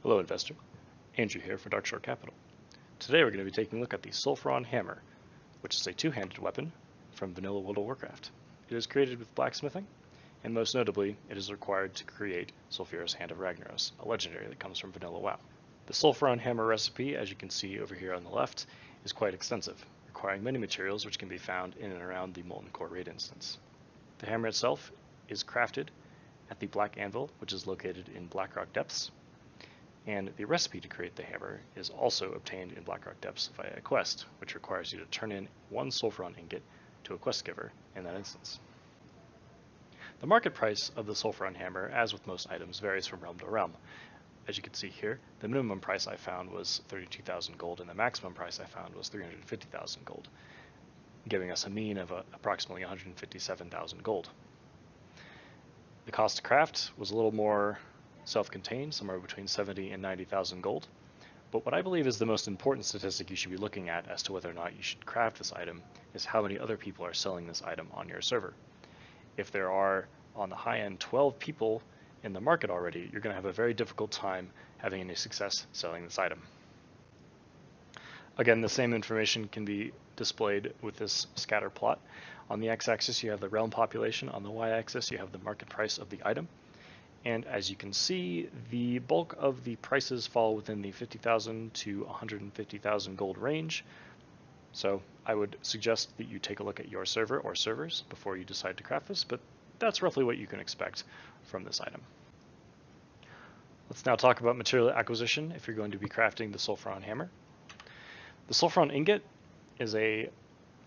Hello investor, Andrew here for Darkshore Capital. Today we're going to be taking a look at the Sulfuron Hammer, which is a two-handed weapon from vanilla World of Warcraft. It is created with blacksmithing, and most notably, it is required to create Sulfur's Hand of Ragnaros, a legendary that comes from vanilla WoW. The Sulfuron Hammer recipe, as you can see over here on the left, is quite extensive, requiring many materials which can be found in and around the Molten Core raid instance. The hammer itself is crafted at the Black Anvil, which is located in Blackrock Depths, and the recipe to create the hammer is also obtained in Blackrock Depths via a quest, which requires you to turn in one Sulfuron ingot to a quest giver in that instance. The market price of the Sulfuron Hammer, as with most items, varies from realm to realm. As you can see here, the minimum price I found was 32,000 gold, and the maximum price I found was 350,000 gold, giving us a mean of approximately 157,000 gold. The cost to craft was a little more self-contained, somewhere between 70 and 90,000 gold. But what I believe is the most important statistic you should be looking at as to whether or not you should craft this item is how many other people are selling this item on your server. If there are, on the high end, 12 people in the market already, you're going to have a very difficult time having any success selling this item. Again, the same information can be displayed with this scatter plot. On the x-axis you have the realm population, on the y-axis you have the market price of the item. And as you can see, the bulk of the prices fall within the 50,000 to 150,000 gold range. So I would suggest that you take a look at your server or servers before you decide to craft this, but that's roughly what you can expect from this item. Let's now talk about material acquisition if you're going to be crafting the Sulfuron Hammer. The Sulfuron ingot is a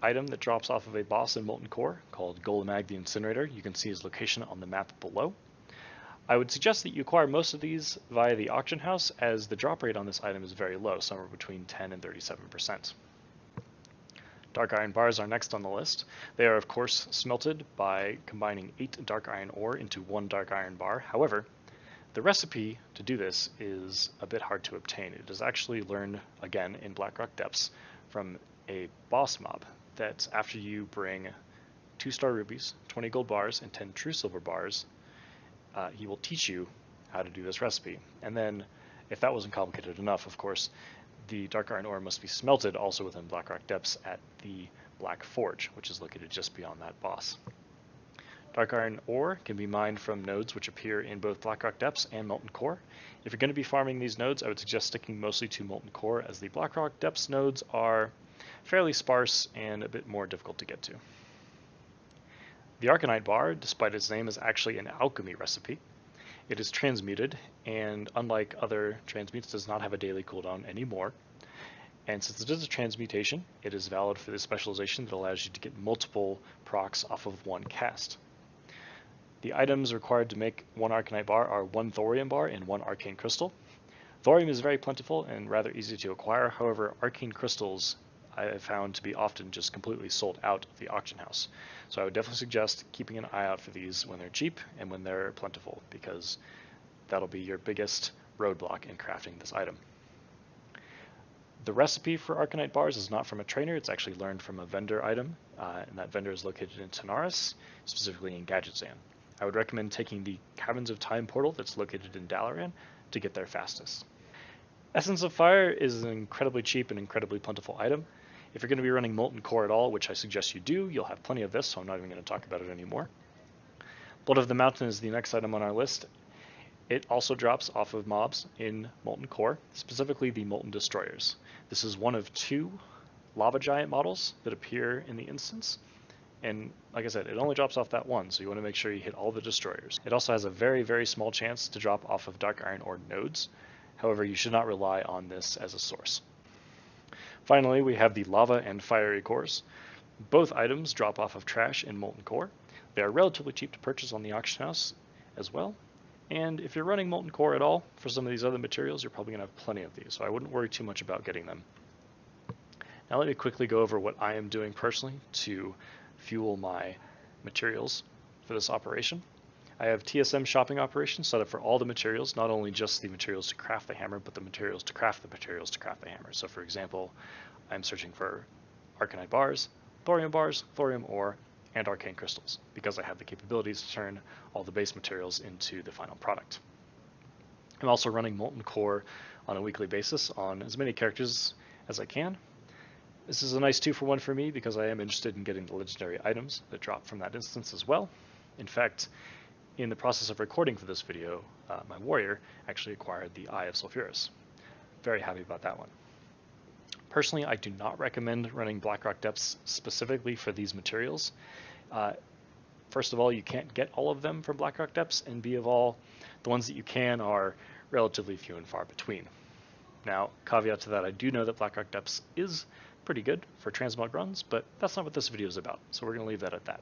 item that drops off of a boss in Molten Core called Golemag the Incinerator. You can see his location on the map below. I would suggest that you acquire most of these via the auction house, as the drop rate on this item is very low, somewhere between 10 and 37%. Dark iron bars are next on the list. They are of course smelted by combining 8 dark iron ore into 1 dark iron bar. However, the recipe to do this is a bit hard to obtain. It is actually learned again in Blackrock Depths from a boss mob that after you bring 2-star rubies, 20 gold bars, and 10 true silver bars, he will teach you how to do this recipe. And then, if that wasn't complicated enough, of course, the dark iron ore must be smelted also within Blackrock Depths at the Black Forge, which is located just beyond that boss. Dark iron ore can be mined from nodes which appear in both Blackrock Depths and Molten Core. If you're going to be farming these nodes, I would suggest sticking mostly to Molten Core, as the Blackrock Depths nodes are fairly sparse and a bit more difficult to get to. The Arcanite Bar, despite its name, is actually an alchemy recipe. It is transmuted, and unlike other transmutes, does not have a daily cooldown anymore. And since it is a transmutation, it is valid for the specialization that allows you to get multiple procs off of one cast. The items required to make one Arcanite Bar are 1 Thorium Bar and 1 Arcane Crystal. Thorium is very plentiful and rather easy to acquire, however, Arcane Crystals I have found to be often just completely sold out of the auction house. So I would definitely suggest keeping an eye out for these when they're cheap and when they're plentiful, because that'll be your biggest roadblock in crafting this item. The recipe for Arcanite Bars is not from a trainer, it's actually learned from a vendor item, and that vendor is located in Tanaris, specifically in Gadgetzan. I would recommend taking the Caverns of Time portal that's located in Dalaran to get there fastest. Essence of Fire is an incredibly cheap and incredibly plentiful item. If you're going to be running Molten Core at all, which I suggest you do, you'll have plenty of this, so I'm not even going to talk about it anymore. Blood of the Mountain is the next item on our list. It also drops off of mobs in Molten Core, specifically the Molten Destroyers. This is one of 2 lava giant models that appear in the instance, and like I said, it only drops off that one, so you want to make sure you hit all the destroyers. It also has a very, very small chance to drop off of dark iron ore nodes. However, you should not rely on this as a source. Finally, we have the lava and fiery cores. Both items drop off of trash in Molten Core. They are relatively cheap to purchase on the auction house as well. And if you're running Molten Core at all for some of these other materials, you're probably going to have plenty of these, so I wouldn't worry too much about getting them. Now let me quickly go over what I am doing personally to fuel my materials for this operation. I have TSM shopping operations set up for all the materials, not only just the materials to craft the hammer, but the materials to craft the hammer. So for example, I'm searching for Arcanite Bars, Thorium Ore, and Arcane Crystals, because I have the capabilities to turn all the base materials into the final product. I'm also running Molten Core on a weekly basis on as many characters as I can. This is a nice 2-for-1 for me because I am interested in getting the legendary items that drop from that instance as well. In fact, in the process of recording for this video, my warrior actually acquired the Eye of Sulfuron. Very happy about that one. Personally, I do not recommend running Blackrock Depths specifically for these materials. First of all, you can't get all of them from Blackrock Depths, and B of all, the ones that you can are relatively few and far between. Now, caveat to that, I do know that Blackrock Depths is pretty good for transmog runs, but that's not what this video is about, so we're going to leave that at that.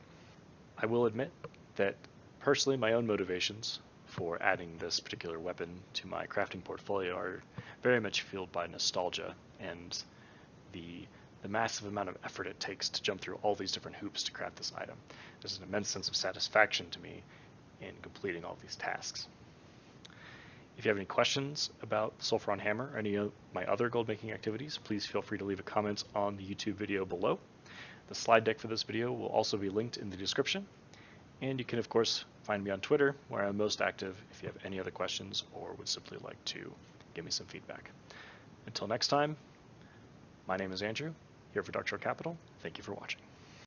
I will admit that personally my own motivations for adding this particular weapon to my crafting portfolio are very much fueled by nostalgia and the massive amount of effort it takes to jump through all these different hoops to craft this item. There's an immense sense of satisfaction to me in completing all these tasks. If you have any questions about Sulfuron Hammer or any of my other gold making activities, please feel free to leave a comment on the YouTube video below. The slide deck for this video will also be linked in the description. And you can, of course, find me on Twitter, where I'm most active if you have any other questions or would simply like to give me some feedback. Until next time, my name is Andrew, here for Dark Shore Capital. Thank you for watching.